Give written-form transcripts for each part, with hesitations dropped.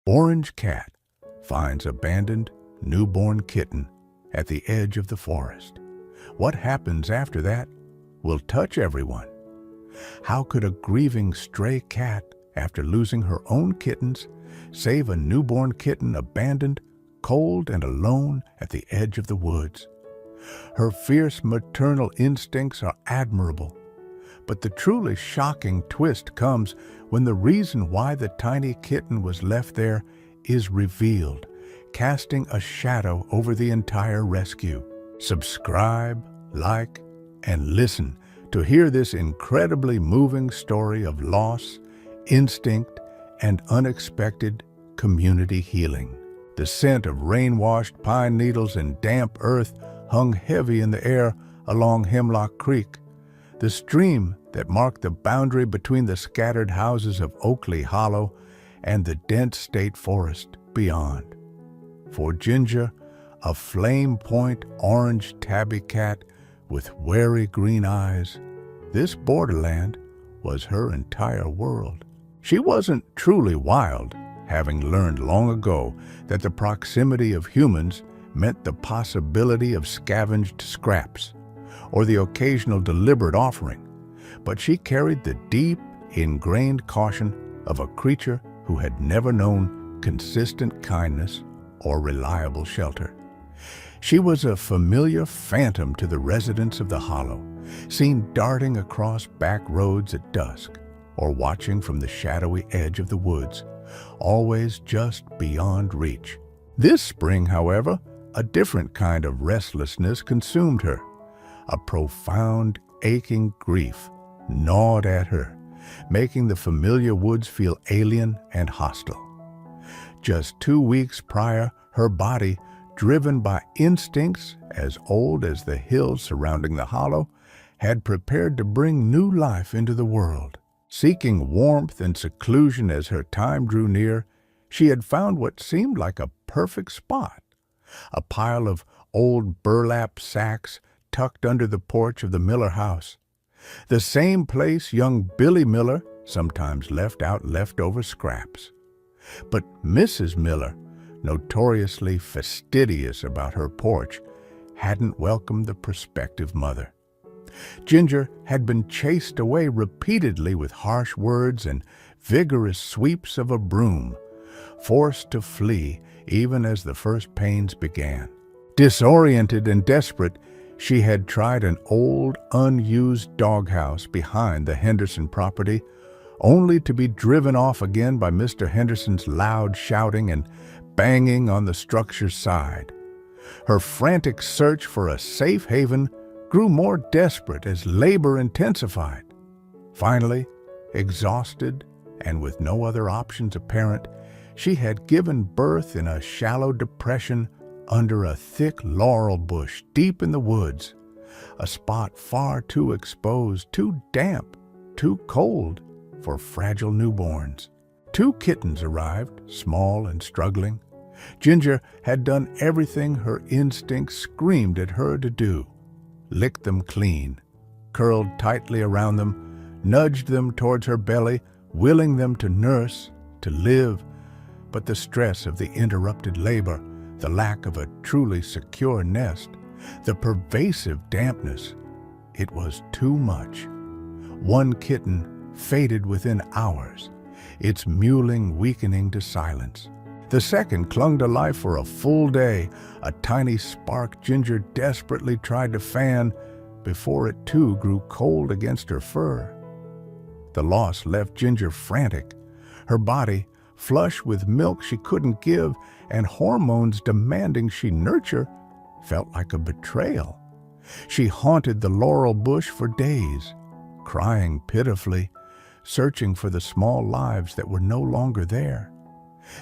Orange cat finds abandoned newborn kitten at the edge of the forest. What happens after that will touch everyone. How could a grieving stray cat, after losing her own kittens, save a newborn kitten abandoned, cold and alone at the edge of the woods? Her fierce maternal instincts are admirable, but the truly shocking twist comes when the reason why the tiny kitten was left there is revealed, casting a shadow over the entire rescue. Subscribe, like, and listen to hear this incredibly moving story of loss, instinct, and unexpected community healing. The scent of rain-washed pine needles and damp earth hung heavy in the air along Hemlock Creek, the stream that marked the boundary between the scattered houses of Oakley Hollow and the dense state forest beyond. For Ginger, a flame-point orange tabby cat with wary green eyes, this borderland was her entire world. She wasn't truly wild, having learned long ago that the proximity of humans meant the possibility of scavenged scraps or the occasional deliberate offering, but she carried the deep, ingrained caution of a creature who had never known consistent kindness or reliable shelter. She was a familiar phantom to the residents of the Hollow, seen darting across back roads at dusk or watching from the shadowy edge of the woods, always just beyond reach. This spring, however, a different kind of restlessness consumed her. A profound, aching grief gnawed at her, making the familiar woods feel alien and hostile. Just 2 weeks prior, her body, driven by instincts as old as the hills surrounding the Hollow, had prepared to bring new life into the world. Seeking warmth and seclusion as her time drew near, she had found what seemed like a perfect spot. A pile of old burlap sacks tucked under the porch of the Miller house. The same place young Billy Miller sometimes left out leftover scraps. But Mrs. Miller, notoriously fastidious about her porch, hadn't welcomed the prospective mother. Ginger had been chased away repeatedly with harsh words and vigorous sweeps of a broom, forced to flee even as the first pains began. Disoriented and desperate, she had tried an old, unused doghouse behind the Henderson property, only to be driven off again by Mr. Henderson's loud shouting and banging on the structure's side. Her frantic search for a safe haven grew more desperate as labor intensified. Finally, exhausted and with no other options apparent, she had given birth in a shallow depression under a thick laurel bush deep in the woods, a spot far too exposed, too damp, too cold for fragile newborns. 2 kittens arrived, small and struggling. Ginger had done everything her instincts screamed at her to do. Licked them clean, curled tightly around them, nudged them towards her belly, willing them to nurse, to live. But the stress of the interrupted labor, the lack of a truly secure nest, the pervasive dampness, it was too much. 1 kitten faded within hours, its mewling weakening to silence. The second clung to life for a full day, a tiny spark Ginger desperately tried to fan before it too grew cold against her fur. The loss left Ginger frantic, her body flush with milk she couldn't give and hormones demanding she nurture, felt like a betrayal. She haunted the laurel bush for days, crying pitifully, searching for the small lives that were no longer there.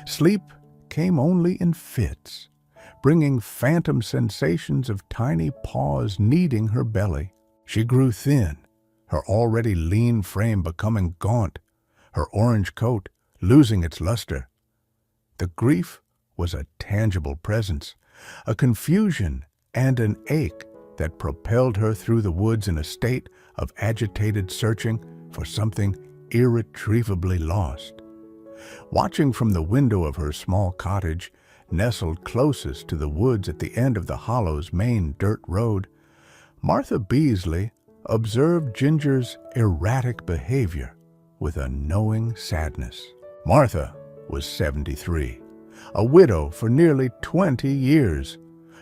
Sleep came only in fits, bringing phantom sensations of tiny paws kneading her belly. She grew thin, her already lean frame becoming gaunt, her orange coat losing its luster. The grief was a tangible presence, a confusion and an ache that propelled her through the woods in a state of agitated searching for something irretrievably lost. Watching from the window of her small cottage, nestled closest to the woods at the end of the hollow's main dirt road, Martha Beasley observed Ginger's erratic behavior with a knowing sadness. Martha was 73, a widow for nearly 20 years,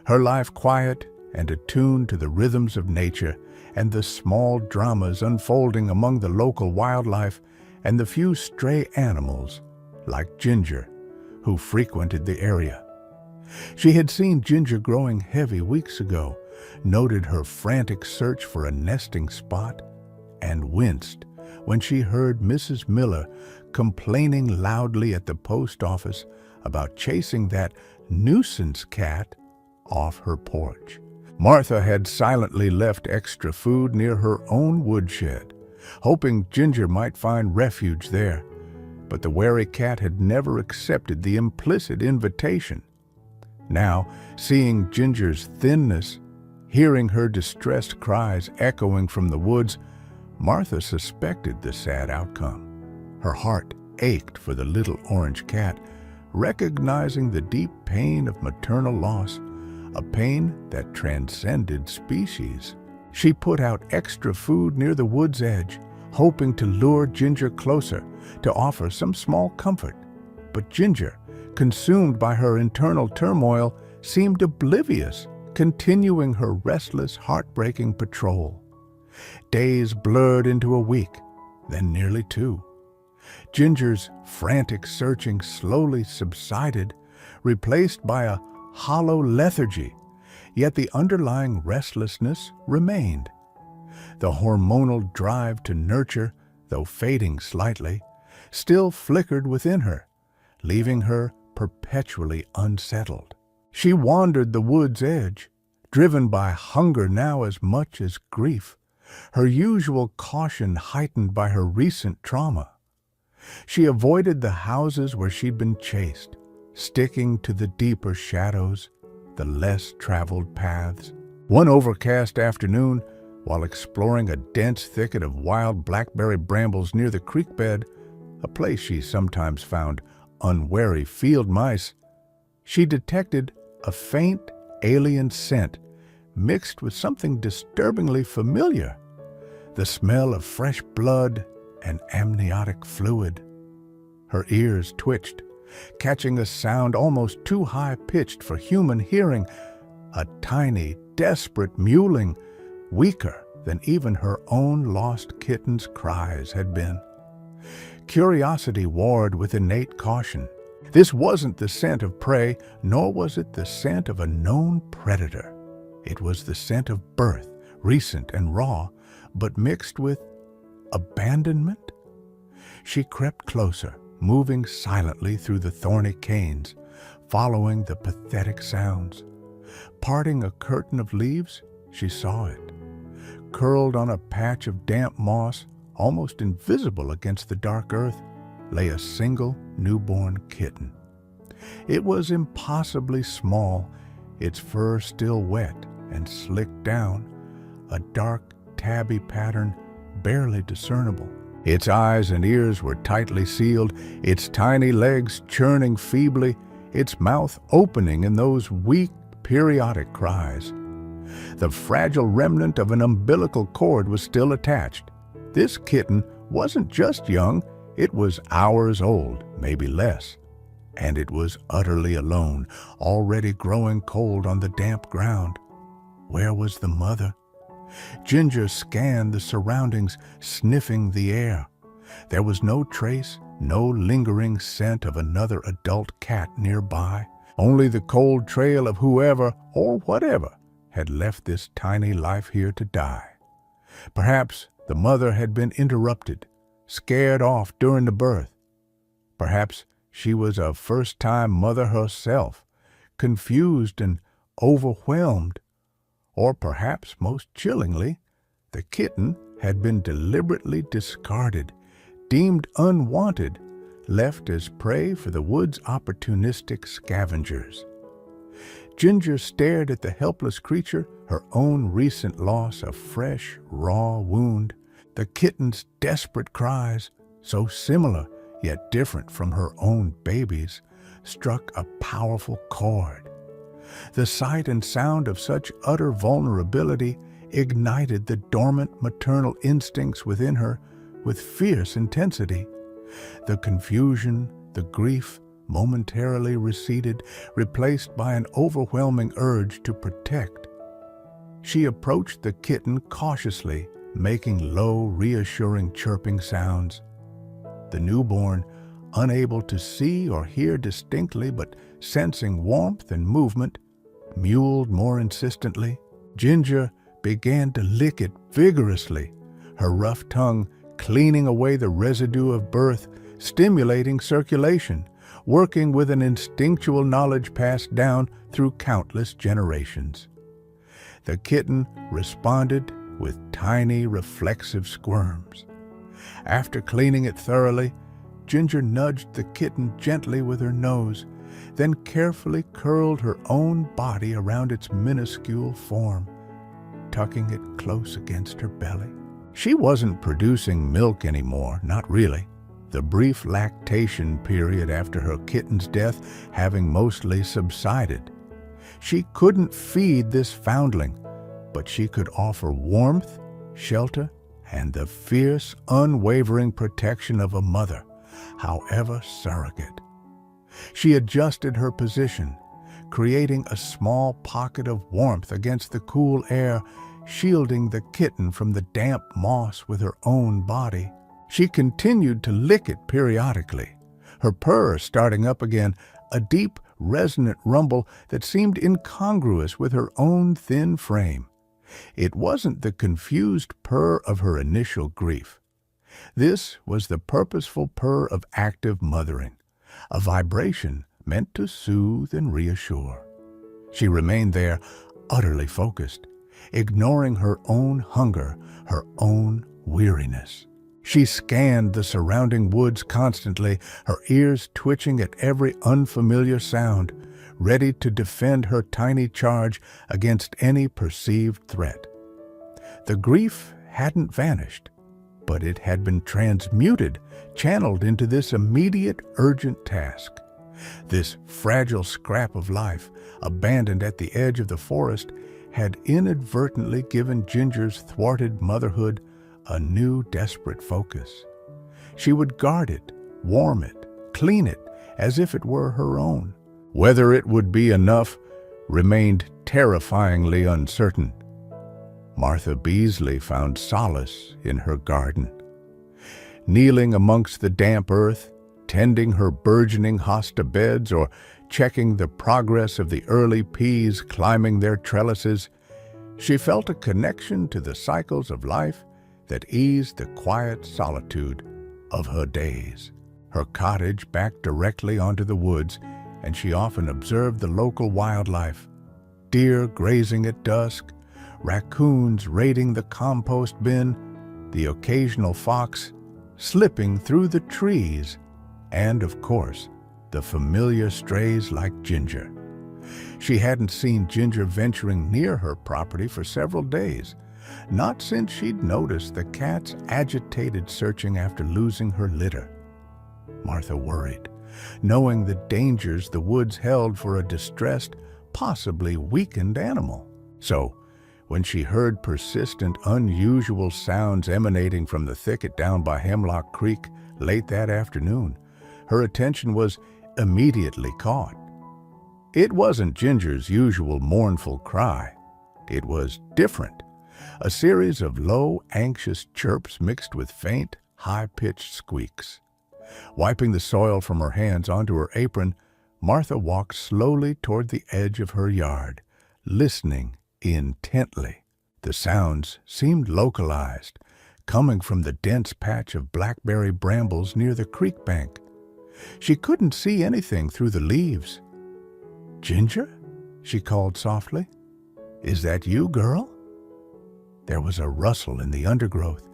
her life quiet and attuned to the rhythms of nature and the small dramas unfolding among the local wildlife and the few stray animals, like Ginger, who frequented the area. She had seen Ginger growing heavy weeks ago, noted her frantic search for a nesting spot, and winced when she heard Mrs. Miller complaining loudly at the post office about chasing that nuisance cat off her porch. Martha had silently left extra food near her own woodshed, hoping Ginger might find refuge there, but the wary cat had never accepted the implicit invitation. Now, seeing Ginger's thinness, hearing her distressed cries echoing from the woods, Martha suspected the sad outcome. Her heart ached for the little orange cat, recognizing the deep pain of maternal loss, a pain that transcended species. She put out extra food near the wood's edge, hoping to lure Ginger closer, to offer some small comfort. But Ginger, consumed by her internal turmoil, seemed oblivious, continuing her restless, heartbreaking patrol. Days blurred into a week, then nearly 2. Ginger's frantic searching slowly subsided, replaced by a hollow lethargy, yet the underlying restlessness remained. The hormonal drive to nurture, though fading slightly, still flickered within her, leaving her perpetually unsettled. She wandered the wood's edge, driven by hunger now as much as grief, her usual caution heightened by her recent trauma. She avoided the houses where she'd been chased, sticking to the deeper shadows, the less traveled paths. One overcast afternoon, while exploring a dense thicket of wild blackberry brambles near the creek bed, a place she sometimes found unwary field mice, she detected a faint alien scent mixed with something disturbingly familiar, the smell of fresh blood and amniotic fluid. Her ears twitched, catching a sound almost too high-pitched for human hearing, a tiny, desperate mewling, weaker than even her own lost kitten's cries had been. Curiosity warred with innate caution. This wasn't the scent of prey, nor was it the scent of a known predator. It was the scent of birth, recent and raw, but mixed with abandonment. She crept closer, moving silently through the thorny canes, following the pathetic sounds. Parting a curtain of leaves, she saw it. Curled on a patch of damp moss, almost invisible against the dark earth, lay a single newborn kitten. It was impossibly small, its fur still wet and slicked down, a dark tabby pattern barely discernible. Its eyes and ears were tightly sealed, its tiny legs churning feebly, its mouth opening in those weak, periodic cries. The fragile remnant of an umbilical cord was still attached. This kitten wasn't just young, it was hours old, maybe less. And it was utterly alone, already growing cold on the damp ground. Where was the mother? Ginger scanned the surroundings, sniffing the air. There was no trace, no lingering scent of another adult cat nearby, only the cold trail of whoever or whatever had left this tiny life here to die. Perhaps the mother had been interrupted, scared off during the birth. Perhaps she was a first-time mother herself, confused and overwhelmed. Or perhaps, most chillingly, the kitten had been deliberately discarded, deemed unwanted, left as prey for the wood's opportunistic scavengers. Ginger stared at the helpless creature, her own recent loss a fresh, raw wound, the kitten's desperate cries, so similar, yet different from her own babies, struck a powerful chord. The sight and sound of such utter vulnerability ignited the dormant maternal instincts within her with fierce intensity. The confusion, the grief momentarily receded, replaced by an overwhelming urge to protect. She approached the kitten cautiously, making low, reassuring chirping sounds. The newborn, unable to see or hear distinctly but sensing warmth and movement, mewled more insistently. Ginger began to lick it vigorously, her rough tongue cleaning away the residue of birth, stimulating circulation, working with an instinctual knowledge passed down through countless generations. The kitten responded with tiny, reflexive squirms. After cleaning it thoroughly, Ginger nudged the kitten gently with her nose, then carefully curled her own body around its minuscule form, tucking it close against her belly. She wasn't producing milk anymore, not really, the brief lactation period after her kitten's death having mostly subsided. She couldn't feed this foundling, but she could offer warmth, shelter, and the fierce, unwavering protection of a mother, however surrogate. She adjusted her position, creating a small pocket of warmth against the cool air, shielding the kitten from the damp moss with her own body. She continued to lick it periodically, her purr starting up again, a deep, resonant rumble that seemed incongruous with her own thin frame. It wasn't the confused purr of her initial grief. This was the purposeful purr of active mothering, a vibration meant to soothe and reassure. She remained there, utterly focused, ignoring her own hunger, her own weariness. She scanned the surrounding woods constantly, her ears twitching at every unfamiliar sound, ready to defend her tiny charge against any perceived threat. The grief hadn't vanished, but it had been transmuted, channeled into this immediate, urgent task. This fragile scrap of life, abandoned at the edge of the forest, had inadvertently given Ginger's thwarted motherhood a new, desperate focus. She would guard it, warm it, clean it, as if it were her own. Whether it would be enough remained terrifyingly uncertain. Martha Beasley found solace in her garden. Kneeling amongst the damp earth, tending her burgeoning hosta beds, or checking the progress of the early peas climbing their trellises, she felt a connection to the cycles of life that eased the quiet solitude of her days. Her cottage backed directly onto the woods, and she often observed the local wildlife: deer grazing at dusk, raccoons raiding the compost bin, the occasional fox slipping through the trees, and, of course, the familiar strays like Ginger. She hadn't seen Ginger venturing near her property for several days, not since she'd noticed the cat's agitated searching after losing her litter. Martha worried, knowing the dangers the woods held for a distressed, possibly weakened animal. So, when she heard persistent, unusual sounds emanating from the thicket down by Hemlock Creek late that afternoon, her attention was immediately caught. It wasn't Ginger's usual mournful cry. It was different. A series of low, anxious chirps mixed with faint, high-pitched squeaks. Wiping the soil from her hands onto her apron, Martha walked slowly toward the edge of her yard, listening intently. The sounds seemed localized, coming from the dense patch of blackberry brambles near the creek bank. She couldn't see anything through the leaves. "Ginger?" she called softly. "Is that you, girl?" There was a rustle in the undergrowth.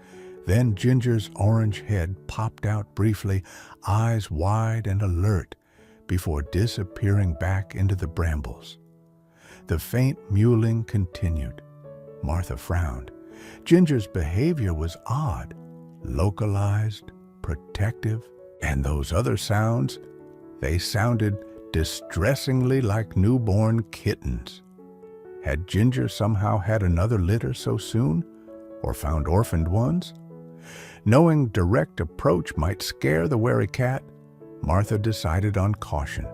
Then Ginger's orange head popped out briefly, eyes wide and alert, before disappearing back into the brambles. The faint mewling continued. Martha frowned. Ginger's behavior was odd, localized, protective, And those other sounds, they sounded distressingly like newborn kittens. Had Ginger somehow had another litter so soon, or found orphaned ones? Knowing direct approach might scare the wary cat, Martha decided on caution.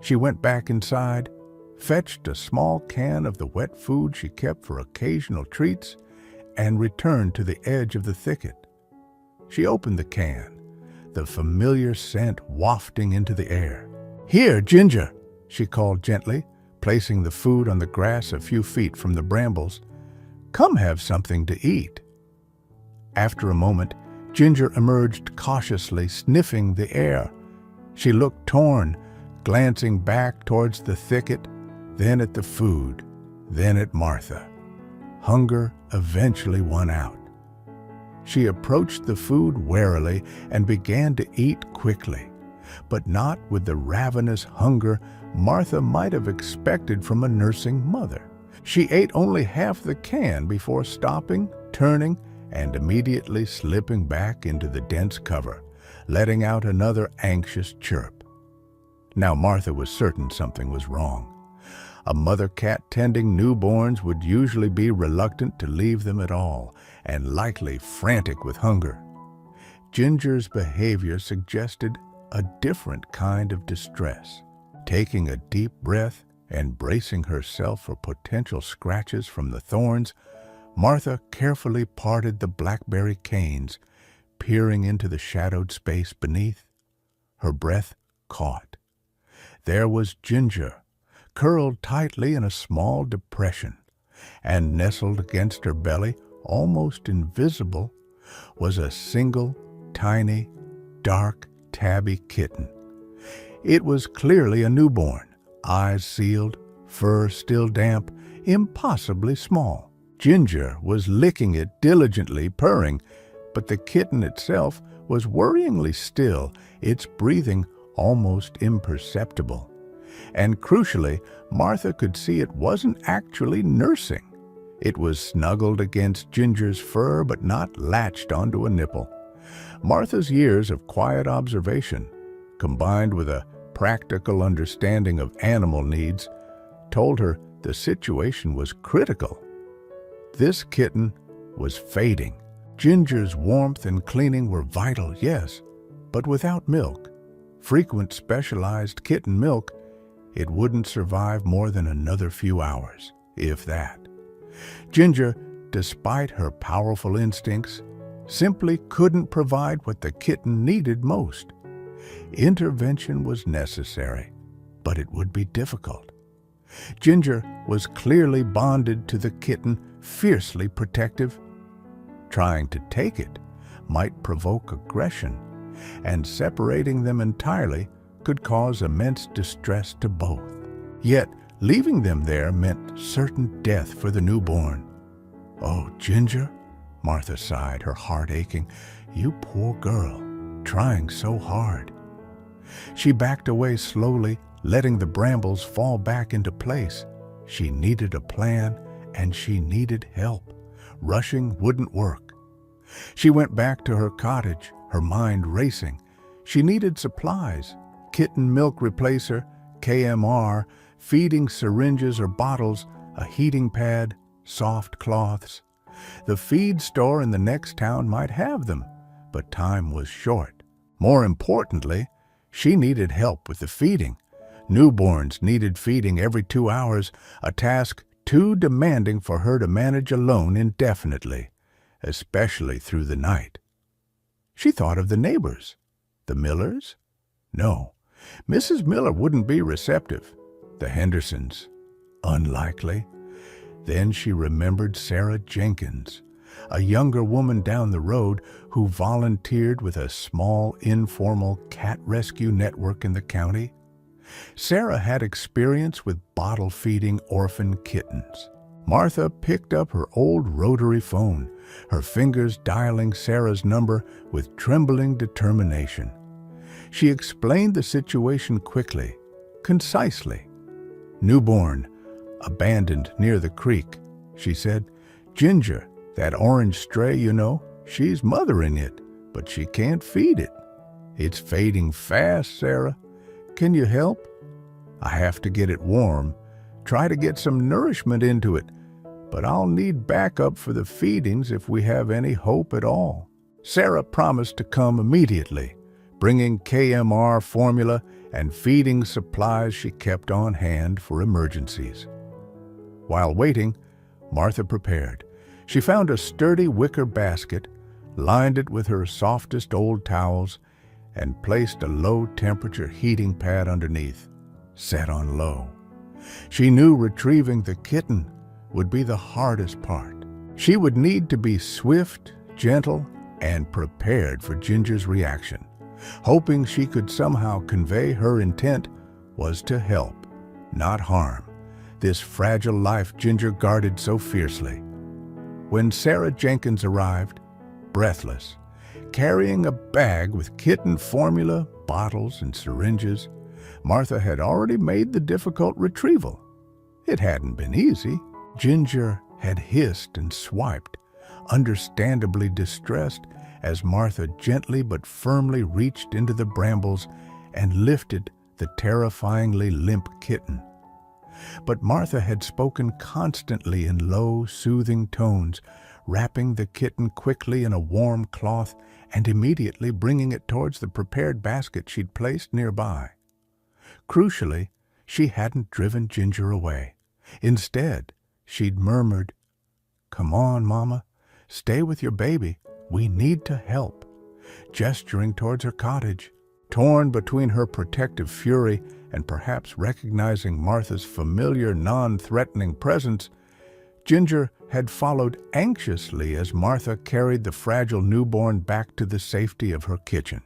She went back inside, fetched a small can of the wet food she kept for occasional treats, and returned to the edge of the thicket. She opened the can, the familiar scent wafting into the air. "Here, Ginger," she called gently, placing the food on the grass a few feet from the brambles. "Come have something to eat." After a moment, Ginger emerged cautiously, sniffing the air. She looked torn, glancing back towards the thicket, then at the food, then at Martha. Hunger eventually won out. She approached the food warily and began to eat quickly, but not with the ravenous hunger Martha might have expected from a nursing mother. She ate only half the can before stopping, turning, and immediately slipping back into the dense cover, letting out another anxious chirp. Now Martha was certain something was wrong. A mother cat tending newborns would usually be reluctant to leave them at all, and likely frantic with hunger. Ginger's behavior suggested a different kind of distress. Taking a deep breath and bracing herself for potential scratches from the thorns, Martha carefully parted the blackberry canes, peering into the shadowed space beneath. Her breath caught. There was Ginger, curled tightly in a small depression, and nestled against her belly, almost invisible, was a single, tiny, dark tabby kitten. It was clearly a newborn, eyes sealed, fur still damp, impossibly small. Ginger was licking it diligently, purring, but the kitten itself was worryingly still, its breathing almost imperceptible. And crucially, Martha could see it wasn't actually nursing. It was snuggled against Ginger's fur but not latched onto a nipple. Martha's years of quiet observation, combined with a practical understanding of animal needs, told her the situation was critical. This kitten was fading. Ginger's warmth and cleaning were vital, yes, but without milk, frequent specialized kitten milk, it wouldn't survive more than another few hours, if that. Ginger, despite her powerful instincts, simply couldn't provide what the kitten needed most. Intervention was necessary, but it would be difficult. Ginger was clearly bonded to the kitten, fiercely protective. Trying to take it might provoke aggression, and separating them entirely could cause immense distress to both. Yet, leaving them there meant certain death for the newborn. "Oh, Ginger," Martha sighed, her heart aching. "You poor girl, trying so hard." She backed away slowly, letting the brambles fall back into place. She needed a plan, and she needed help. Rushing wouldn't work. She went back to her cottage, her mind racing. She needed supplies, kitten milk replacer, KMR, feeding syringes or bottles, a heating pad, soft cloths. The feed store in the next town might have them, but time was short. More importantly, she needed help with the feeding. Newborns needed feeding every 2 hours, a task too demanding for her to manage alone indefinitely, especially through the night. She thought of the neighbors. The Millers? No, Mrs. Miller wouldn't be receptive. The Hendersons? Unlikely. Then she remembered Sarah Jenkins, a younger woman down the road who volunteered with a small informal cat rescue network in the county. Sarah had experience with bottle-feeding orphan kittens. Martha picked up her old rotary phone, her fingers dialing Sarah's number with trembling determination. She explained the situation quickly, concisely. "Newborn, abandoned near the creek," she said. "Ginger, that orange stray, she's mothering it, but she can't feed it. It's fading fast, Sarah. Can you help? I have to get it warm. Try to get some nourishment into it, but I'll need backup for the feedings if we have any hope at all. Sarah promised to come immediately, bringing KMR formula and feeding supplies she kept on hand for emergencies. While waiting, Martha prepared. She found a sturdy wicker basket, lined it with her softest old towels, and placed a low-temperature heating pad underneath, set on low. She knew retrieving the kitten would be the hardest part. She would need to be swift, gentle, and prepared for Ginger's reaction. Hoping she could somehow convey her intent was to help, not harm, this fragile life Ginger guarded so fiercely. When Sarah Jenkins arrived, breathless, carrying a bag with kitten formula, bottles, and syringes, Martha had already made the difficult retrieval. It hadn't been easy. Ginger had hissed and swiped, understandably distressed, as Martha gently but firmly reached into the brambles and lifted the terrifyingly limp kitten. But Martha had spoken constantly in low, soothing tones, wrapping the kitten quickly in a warm cloth and immediately bringing it towards the prepared basket she'd placed nearby. Crucially, she hadn't driven Ginger away. Instead, she'd murmured, "Come on, Mama, stay with your baby. We need to help," gesturing towards her cottage. Torn between her protective fury and perhaps recognizing Martha's familiar, non-threatening presence, Ginger had followed anxiously as Martha carried the fragile newborn back to the safety of her kitchen.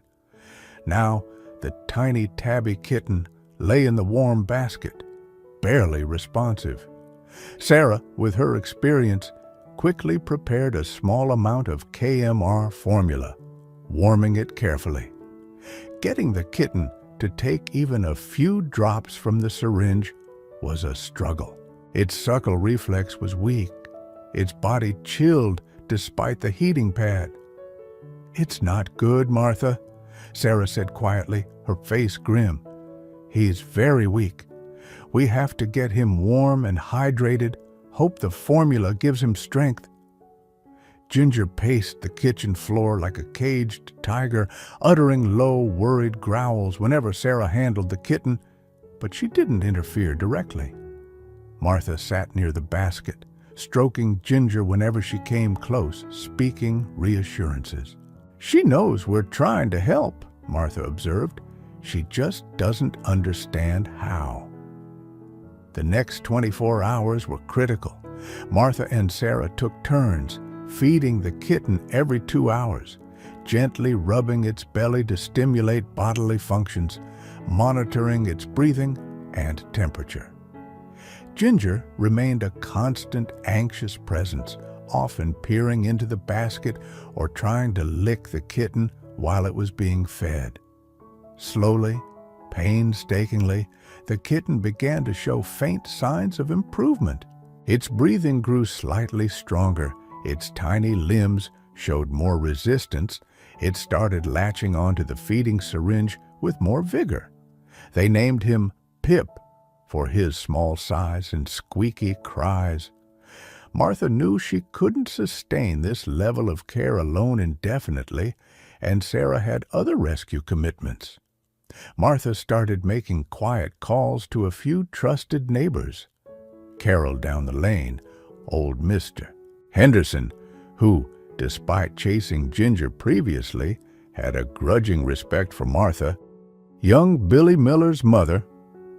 Now, the tiny tabby kitten lay in the warm basket, barely responsive. Sarah, with her experience, quickly prepared a small amount of KMR formula, warming it carefully. Getting the kitten to take even a few drops from the syringe was a struggle. Its suckle reflex was weak, its body chilled despite the heating pad. "It's not good, Martha," Sarah said quietly, her face grim. "He's very weak. We have to get him warm and hydrated, hope the formula gives him strength." Ginger paced the kitchen floor like a caged tiger, uttering low, worried growls whenever Sarah handled the kitten, but she didn't interfere directly. Martha sat near the basket, stroking Ginger whenever she came close, speaking reassurances. "She knows we're trying to help," Martha observed. "She just doesn't understand how." The next 24 hours were critical. Martha and Sarah took turns, feeding the kitten every 2 hours, gently rubbing its belly to stimulate bodily functions, monitoring its breathing and temperature. Ginger remained a constant, anxious presence, often peering into the basket or trying to lick the kitten while it was being fed. Slowly, painstakingly, the kitten began to show faint signs of improvement. Its breathing grew slightly stronger, its tiny limbs showed more resistance, it started latching onto the feeding syringe with more vigor. They named him Pip for his small size and squeaky cries. Martha knew she couldn't sustain this level of care alone indefinitely, and Sarah had other rescue commitments. Martha started making quiet calls to a few trusted neighbors. Carol down the lane, old Mr. Henderson, who, despite chasing Ginger previously, had a grudging respect for Martha, young Billy Miller's mother,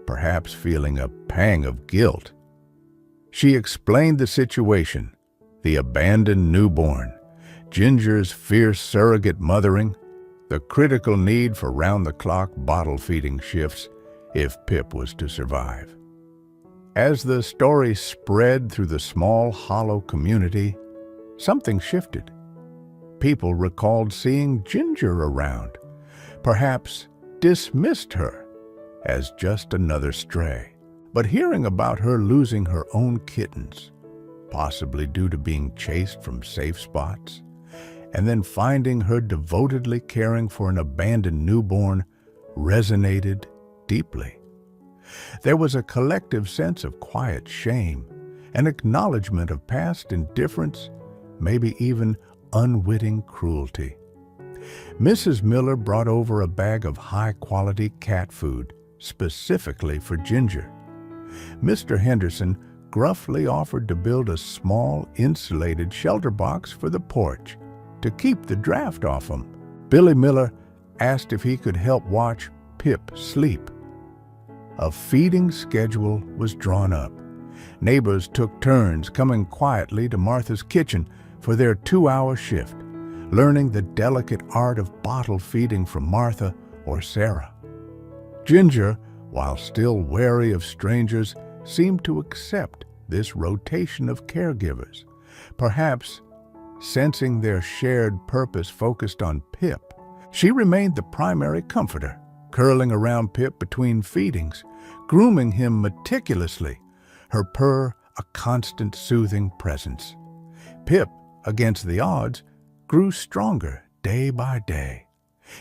perhaps feeling a pang of guilt. She explained the situation, the abandoned newborn, Ginger's fierce surrogate mothering, the critical need for round-the-clock bottle feeding shifts if Pip was to survive. As the story spread through the small, hollow community, something shifted. People recalled seeing Ginger around, perhaps dismissed her as just another stray. But hearing about her losing her own kittens, possibly due to being chased from safe spots, and then finding her devotedly caring for an abandoned newborn resonated deeply. There was a collective sense of quiet shame, an acknowledgement of past indifference, maybe even unwitting cruelty. Mrs. Miller brought over a bag of high-quality cat food, specifically for Ginger. Mr. Henderson gruffly offered to build a small, insulated shelter box for the porch to keep the draft off him. Billy Miller asked if he could help watch Pip sleep. A feeding schedule was drawn up. Neighbors took turns coming quietly to Martha's kitchen for their 2-hour shift, learning the delicate art of bottle feeding from Martha or Sarah. Ginger, while still wary of strangers, seemed to accept this rotation of caregivers, perhaps sensing their shared purpose focused on Pip. She remained the primary comforter, curling around Pip between feedings, grooming him meticulously, her purr a constant soothing presence. Pip, against the odds, grew stronger day by day.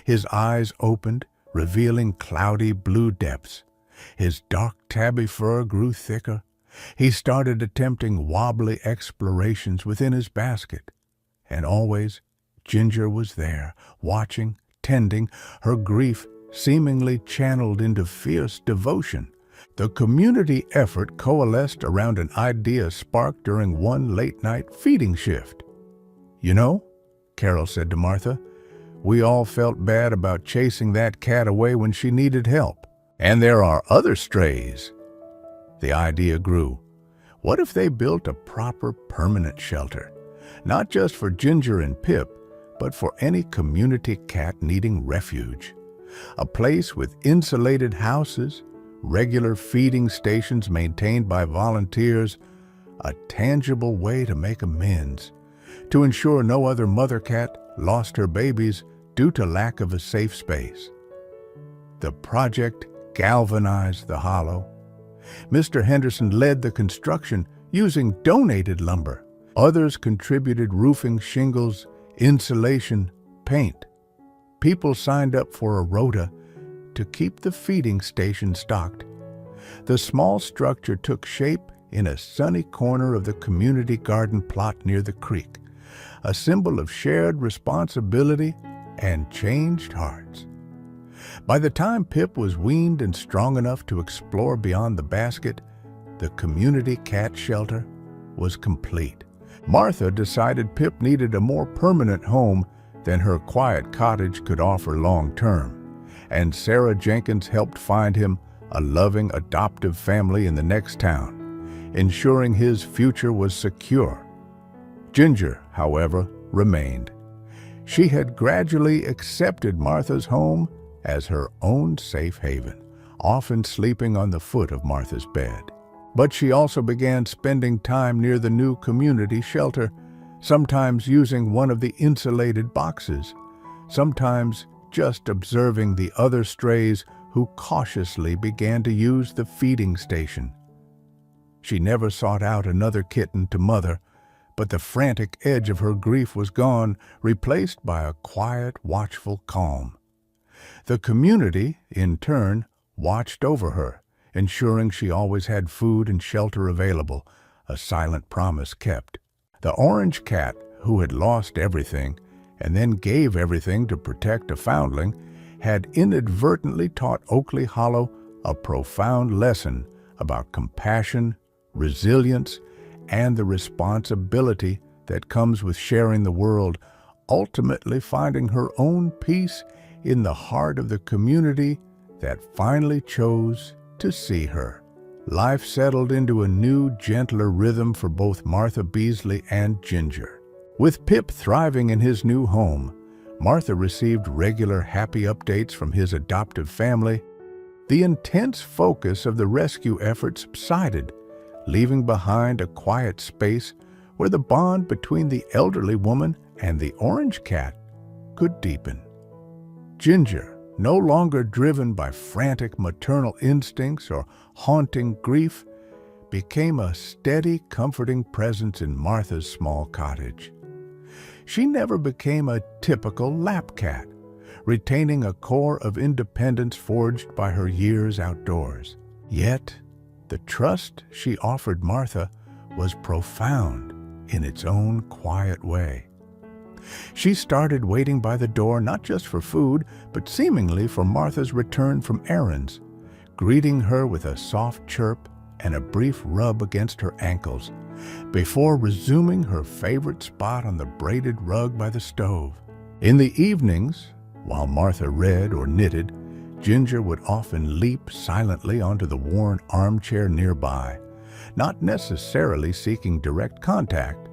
His eyes opened, revealing cloudy blue depths. His dark tabby fur grew thicker. He started attempting wobbly explorations within his basket. And always, Ginger was there, watching, tending, her grief seemingly channeled into fierce devotion. The community effort coalesced around an idea sparked during one late-night feeding shift. "You know," Carol said to Martha, "we all felt bad about chasing that cat away when she needed help. And there are other strays." The idea grew. What if they built a proper permanent shelter, not just for Ginger and Pip, but for any community cat needing refuge? A place with insulated houses, regular feeding stations maintained by volunteers, a tangible way to make amends, to ensure no other mother cat lost her babies due to lack of a safe space. The project galvanized the hollow. Mr. Henderson led the construction using donated lumber. Others contributed roofing shingles, insulation, paint. People signed up for a rota to keep the feeding station stocked. The small structure took shape in a sunny corner of the community garden plot near the creek, a symbol of shared responsibility and changed hearts. By the time Pip was weaned and strong enough to explore beyond the basket, the community cat shelter was complete. Martha decided Pip needed a more permanent home than her quiet cottage could offer long-term, and Sarah Jenkins helped find him a loving adoptive family in the next town, ensuring his future was secure. Ginger, however, remained. She had gradually accepted Martha's home as her own safe haven, often sleeping on the foot of Martha's bed. But she also began spending time near the new community shelter, sometimes using one of the insulated boxes, sometimes just observing the other strays who cautiously began to use the feeding station. She never sought out another kitten to mother, but the frantic edge of her grief was gone, replaced by a quiet, watchful calm. The community, in turn, watched over her, ensuring she always had food and shelter available, a silent promise kept. The orange cat, who had lost everything and then gave everything to protect a foundling, had inadvertently taught Oakley Hollow a profound lesson about compassion, resilience, and the responsibility that comes with sharing the world, ultimately finding her own peace in the heart of the community that finally chose to see her. Life settled into a new, gentler rhythm for both Martha Beasley and Ginger. With Pip thriving in his new home, Martha received regular happy updates from his adoptive family. The intense focus of the rescue effort subsided, leaving behind a quiet space where the bond between the elderly woman and the orange cat could deepen. Ginger, no longer driven by frantic maternal instincts or haunting grief, became a steady, comforting presence in Martha's small cottage. She never became a typical lap cat, retaining a core of independence forged by her years outdoors. Yet, the trust she offered Martha was profound in its own quiet way. She started waiting by the door not just for food, but seemingly for Martha's return from errands, greeting her with a soft chirp and a brief rub against her ankles, before resuming her favorite spot on the braided rug by the stove. In the evenings, while Martha read or knitted, Ginger would often leap silently onto the worn armchair nearby, not necessarily seeking direct contact,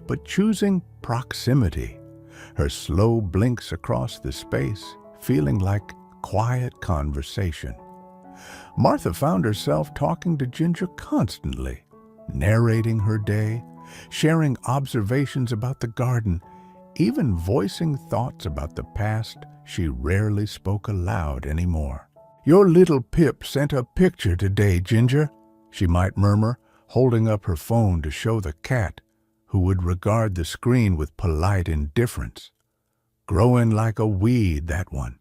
but choosing proximity, her slow blinks across the space feeling like quiet conversation. Martha found herself talking to Ginger constantly, narrating her day, sharing observations about the garden, even voicing thoughts about the past she rarely spoke aloud anymore. "Your little Pip sent a picture today, Ginger," she might murmur, holding up her phone to show the cat, who would regard the screen with polite indifference. "Growing like a weed, that one."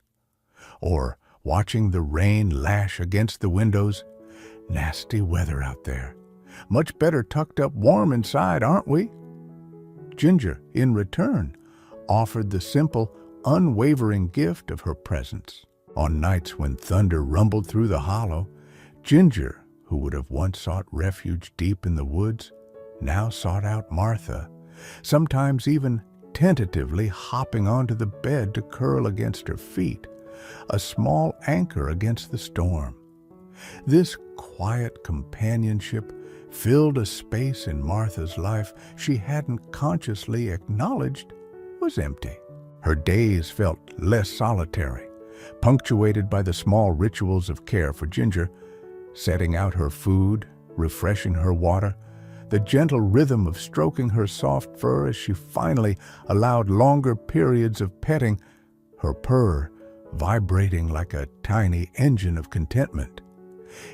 Or, watching the rain lash against the windows, "Nasty weather out there. Much better tucked up warm inside, aren't we?" Ginger, in return, offered the simple, unwavering gift of her presence. On nights when thunder rumbled through the hollow, Ginger, who would have once sought refuge deep in the woods, now sought out Martha, sometimes even tentatively hopping onto the bed to curl against her feet, a small anchor against the storm. This quiet companionship filled a space in Martha's life she hadn't consciously acknowledged was empty. Her days felt less solitary, punctuated by the small rituals of care for Ginger, setting out her food, refreshing her water, the gentle rhythm of stroking her soft fur as she finally allowed longer periods of petting, her purr vibrating like a tiny engine of contentment.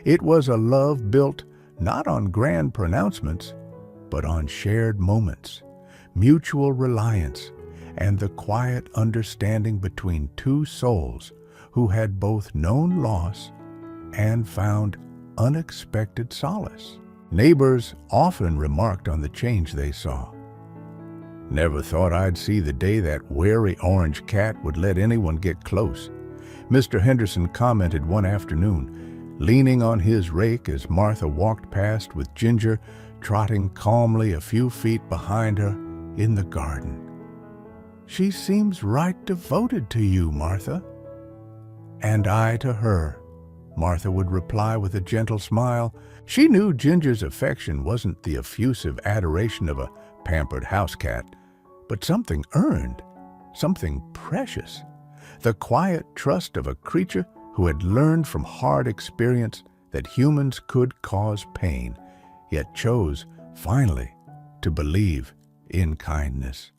It was a love built not on grand pronouncements, but on shared moments, mutual reliance, and the quiet understanding between two souls who had both known loss and found unexpected solace. Neighbors often remarked on the change they saw. "Never thought I'd see the day that wary orange cat would let anyone get close," Mr. Henderson commented one afternoon, leaning on his rake as Martha walked past with Ginger trotting calmly a few feet behind her in the garden. "She seems right devoted to you, Martha." "And I to her," Martha would reply with a gentle smile. She knew Ginger's affection wasn't the effusive adoration of a pampered house cat, but something earned, something precious, the quiet trust of a creature who had learned from hard experience that humans could cause pain, yet chose, finally, to believe in kindness.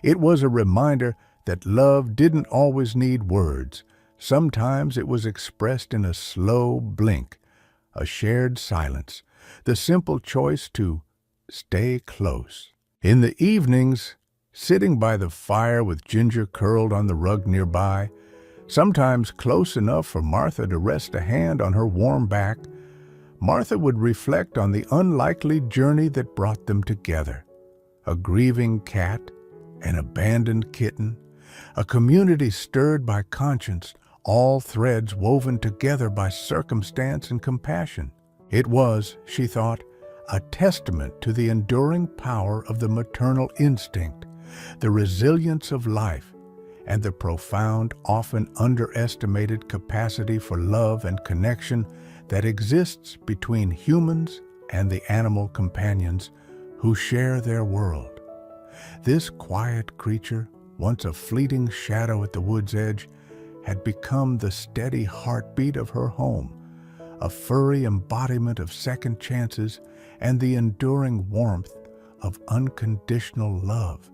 It was a reminder that love didn't always need words. Sometimes it was expressed in a slow blink, a shared silence, the simple choice to stay close. In the evenings, sitting by the fire with Ginger curled on the rug nearby, sometimes close enough for Martha to rest a hand on her warm back, Martha would reflect on the unlikely journey that brought them together. A grieving cat, an abandoned kitten, a community stirred by conscience, all threads woven together by circumstance and compassion. It was, she thought, a testament to the enduring power of the maternal instinct, the resilience of life, and the profound, often underestimated capacity for love and connection that exists between humans and the animal companions who share their world. This quiet creature, once a fleeting shadow at the wood's edge, had become the steady heartbeat of her home, a furry embodiment of second chances and the enduring warmth of unconditional love.